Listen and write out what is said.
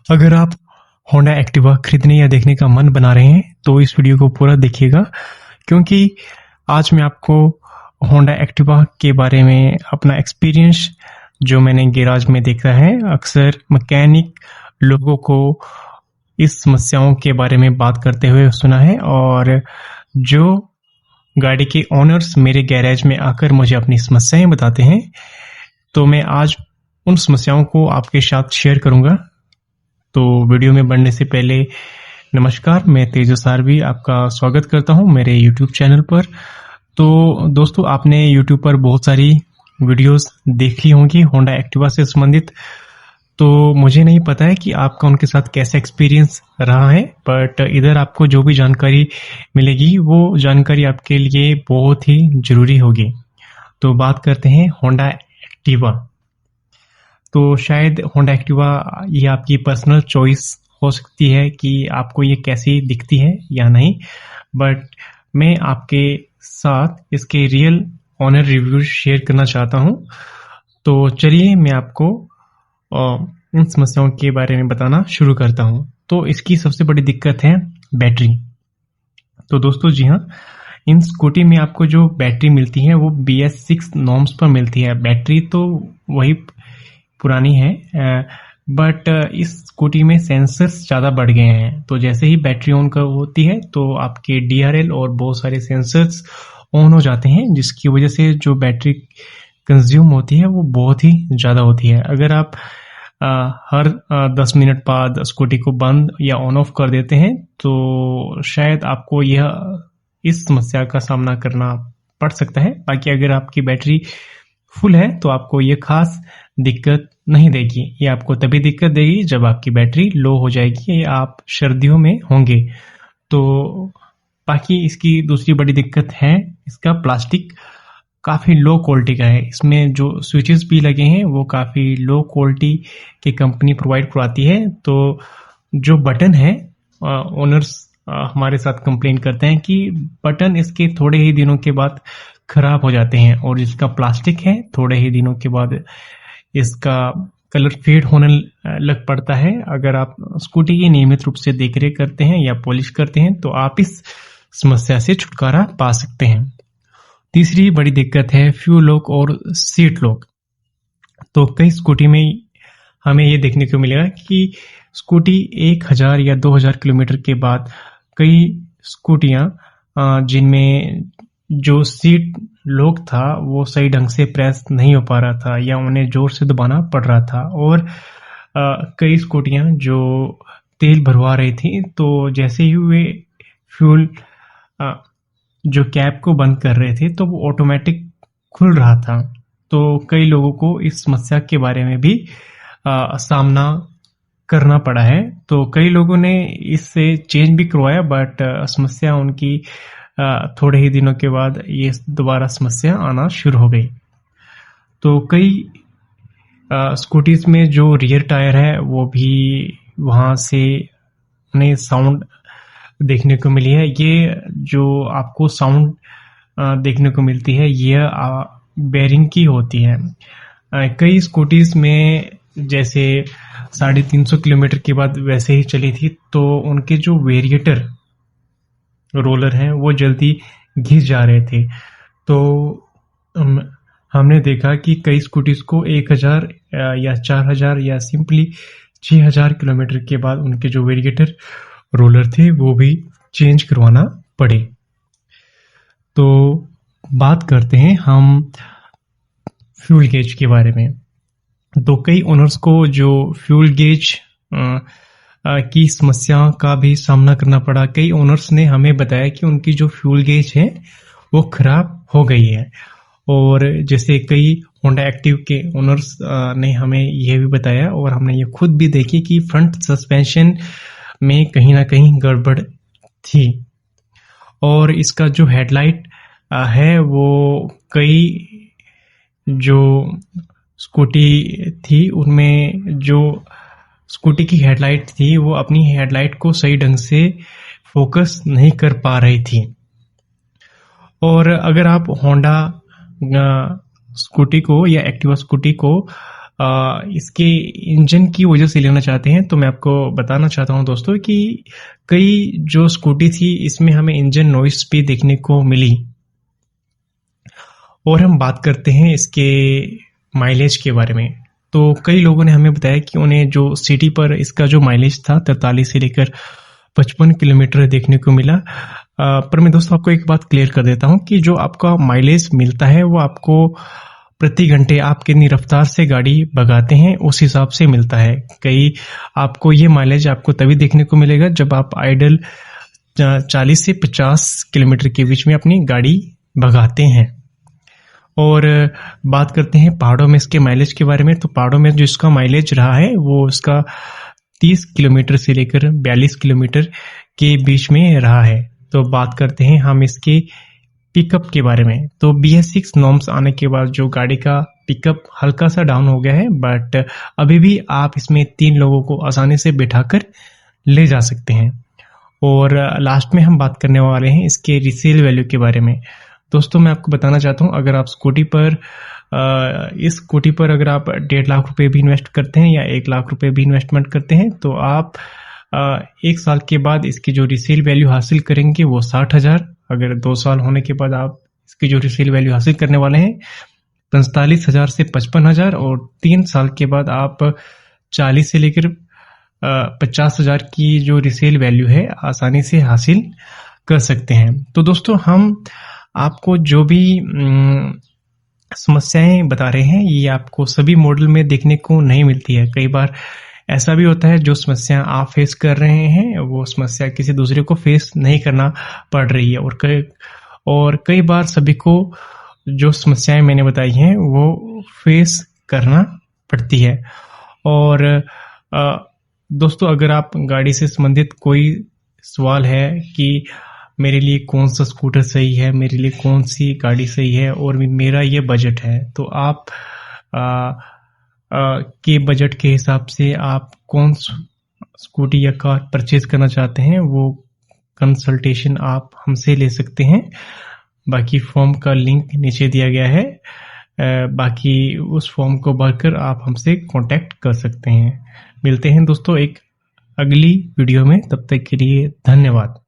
अगर आप Honda Activa खरीदने या देखने का मन बना रहे हैं तो इस वीडियो को पूरा देखिएगा, क्योंकि आज मैं आपको होंडा एक्टिवा के बारे में अपना एक्सपीरियंस जो मैंने गैराज में देखा है। अक्सर मैकेनिक लोगों को इस समस्याओं के बारे में बात करते हुए सुना है, और जो गाड़ी के ओनर्स मेरे गैराज में आकर मुझे अपनी समस्याएं बताते हैं, तो मैं आज उन समस्याओं को आपके साथ शेयर करूंगा। तो वीडियो में बढ़ने से पहले नमस्कार, मैं तेजस आरवी आपका स्वागत करता हूं मेरे YouTube चैनल पर। तो दोस्तों, आपने YouTube पर बहुत सारी वीडियोस देख ली होंगी होंडा एक्टिवा से संबंधित। तो मुझे नहीं पता है कि आपका उनके साथ कैसा एक्सपीरियंस रहा है, बट इधर आपको जो भी जानकारी मिलेगी वो जानकारी आपके लिए बहुत ही जरूरी होगी। तो बात करते हैं होंडा एक्टिवा। तो शायद होंडा एक्टिवा ये आपकी पर्सनल चॉइस हो सकती है कि आपको ये कैसी दिखती है या नहीं, बट मैं आपके साथ इसके रियल ऑनर रिव्यू शेयर करना चाहता हूं। तो चलिए मैं आपको इन समस्याओं के बारे में बताना शुरू करता हूं। तो इसकी सबसे बड़ी दिक्कत है बैटरी। तो दोस्तों जी हाँ, इन स्कूटी में आपको जो बैटरी मिलती है वो BS6 नॉर्म्स पर मिलती है। बैटरी तो वही पुरानी है, बट इस स्कूटी में सेंसर्स ज़्यादा बढ़ गए हैं। तो जैसे ही बैटरी ऑन होती है तो आपके DRL और बहुत सारे सेंसर्स ऑन हो जाते हैं, जिसकी वजह से जो बैटरी कंज्यूम होती है वो बहुत ही ज़्यादा होती है। अगर आप हर 10 मिनट बाद स्कूटी को बंद या ऑन ऑफ कर देते हैं तो शायद आपको इस समस्या का सामना करना पड़ सकता है। बाकी अगर आपकी बैटरी फुल है तो आपको ये खास दिक्कत नहीं देगी। ये आपको तभी दिक्कत देगी जब आपकी बैटरी लो हो जाएगी या आप सर्दियों में होंगे। तो बाकी इसकी दूसरी बड़ी दिक्कत है इसका प्लास्टिक काफ़ी लो क्वालिटी का है। इसमें जो स्विचेस भी लगे हैं वो काफ़ी लो क्वालिटी की कंपनी प्रोवाइड करवाती है। तो जो बटन है, ओनर्स हमारे साथ कंप्लेन करते हैं कि बटन इसके थोड़े ही दिनों के बाद खराब हो जाते हैं, और जिसका प्लास्टिक है थोड़े ही दिनों के बाद इसका कलर फेड होने लग पड़ता है। अगर आप स्कूटी की नियमित रूप से देखरेख करते हैं या पॉलिश करते हैं तो आप इस समस्या से छुटकारा पा सकते हैं। तीसरी बड़ी दिक्कत है फ्यूल लॉक और सीट लॉक। तो कई स्कूटी में हमें ये देखने को मिलेगा कि स्कूटी 1000 या 2000 किलोमीटर के बाद कई स्कूटियां जिनमें जो सीट लॉक था वो सही ढंग से प्रेस नहीं हो पा रहा था या उन्हें जोर से दबाना पड़ रहा था, और कई स्कूटियां जो तेल भरवा रही थी तो जैसे ही वे फ्यूल जो कैप को बंद कर रहे थे तो वो ऑटोमेटिक खुल रहा था। तो कई लोगों को इस समस्या के बारे में भी सामना करना पड़ा है। तो कई लोगों ने इससे चेंज भी करवाया, बट समस्या उनकी थोड़े ही दिनों के बाद ये दोबारा समस्या आना शुरू हो गई। तो कई स्कूटीज में जो रियर टायर है वो भी वहाँ से उन्हें साउंड देखने को मिली है। ये जो आपको साउंड देखने को मिलती है ये बेरिंग की होती है। कई स्कूटीज में जैसे 350 किलोमीटर के बाद वैसे ही चली थी तो उनके जो वेरिएटर रोलर हैं वो जल्दी घिस जा रहे थे। तो हमने देखा कि कई स्कूटीज को 1000 या 4000 या सिंपली 6000 किलोमीटर के बाद उनके जो वेरिएटर रोलर थे वो भी चेंज करवाना पड़े। तो बात करते हैं हम फ्यूल गेज के बारे में। तो कई ओनर्स को जो फ्यूल गेज की समस्या का भी सामना करना पड़ा। कई ओनर्स ने हमें बताया कि उनकी जो फ्यूल गेज है वो खराब हो गई है, और जैसे कई होंडा एक्टिव के ओनर्स ने हमें यह भी बताया और हमने ये खुद भी देखी कि फ्रंट सस्पेंशन में कहीं ना कहीं गड़बड़ थी, और इसका जो हेडलाइट है वो कई जो स्कूटी थी उनमें जो स्कूटी की हेडलाइट थी वो अपनी हेडलाइट को सही ढंग से फोकस नहीं कर पा रही थी। और अगर आप होंडा स्कूटी को या एक्टिवा स्कूटी को इसके इंजन की वजह से लेना चाहते हैं, तो मैं आपको बताना चाहता हूं दोस्तों कि कई जो स्कूटी थी इसमें हमें इंजन नॉइस भी देखने को मिली। और हम बात करते हैं इसके माइलेज के बारे में। तो कई लोगों ने हमें बताया कि उन्हें जो सिटी पर इसका जो माइलेज था 43 से लेकर 55 किलोमीटर देखने को मिला। पर मैं दोस्तों आपको एक बात क्लियर कर देता हूं कि जो आपका माइलेज मिलता है वो आपको प्रति घंटे आप कितनी रफ्तार से गाड़ी भगाते हैं उस हिसाब से मिलता है। कई आपको ये माइलेज आपको तभी देखने को मिलेगा जब आप आइडल 40 से 50 किलोमीटर के बीच में अपनी गाड़ी भगाते हैं। और बात करते हैं पहाड़ों में इसके माइलेज के बारे में। तो पहाड़ों में जो इसका माइलेज रहा है वो इसका 30 किलोमीटर से लेकर 42 किलोमीटर के बीच में रहा है। तो बात करते हैं हम इसके पिकअप के बारे में। तो BS6 नॉर्म्स आने के बाद जो गाड़ी का पिकअप हल्का सा डाउन हो गया है, बट अभी भी आप इसमें 3 लोगों को आसानी से बिठाकर ले जा सकते हैं। और लास्ट में हम बात करने वाले हैं इसके रीसेल वैल्यू के बारे में। दोस्तों मैं आपको बताना चाहता हूं, अगर आप इस स्कूटी पर अगर आप 1.5 लाख रुपए भी इन्वेस्ट करते हैं या 1 लाख रुपए भी इन्वेस्टमेंट करते हैं तो आप 1 साल के बाद इसकी जो रीसेल वैल्यू हासिल करेंगे वो 60,000। अगर 2 साल होने के बाद आप इसकी जो रीसेल वैल्यू हासिल करने वाले हैं 45,000 से 55,000, और 3 साल के बाद आप 40 से लेकर 50,000 की जो रीसेल वैल्यू है आसानी से हासिल कर सकते हैं। तो दोस्तों हम आपको जो भी समस्याएं बता रहे हैं ये आपको सभी मॉडल में देखने को नहीं मिलती है। कई बार ऐसा भी होता है जो समस्या आप फेस कर रहे हैं वो समस्या किसी दूसरे को फेस नहीं करना पड़ रही है। और कई बार सभी को जो समस्याएं मैंने बताई हैं वो फेस करना पड़ती है। और दोस्तों अगर आप गाड़ी से संबंधित कोई सवाल है कि मेरे लिए कौन सा स्कूटर सही है, मेरे लिए कौन सी गाड़ी सही है और मेरा ये बजट है, तो आप के बजट के हिसाब से आप कौन स्कूटी या कार परचेज करना चाहते हैं वो कंसल्टेशन आप हमसे ले सकते हैं। बाकी फॉर्म का लिंक नीचे दिया गया है, बाकी उस फॉर्म को भरकर आप हमसे कांटेक्ट कर सकते हैं। मिलते हैं दोस्तों एक अगली वीडियो में, तब तक के लिए धन्यवाद।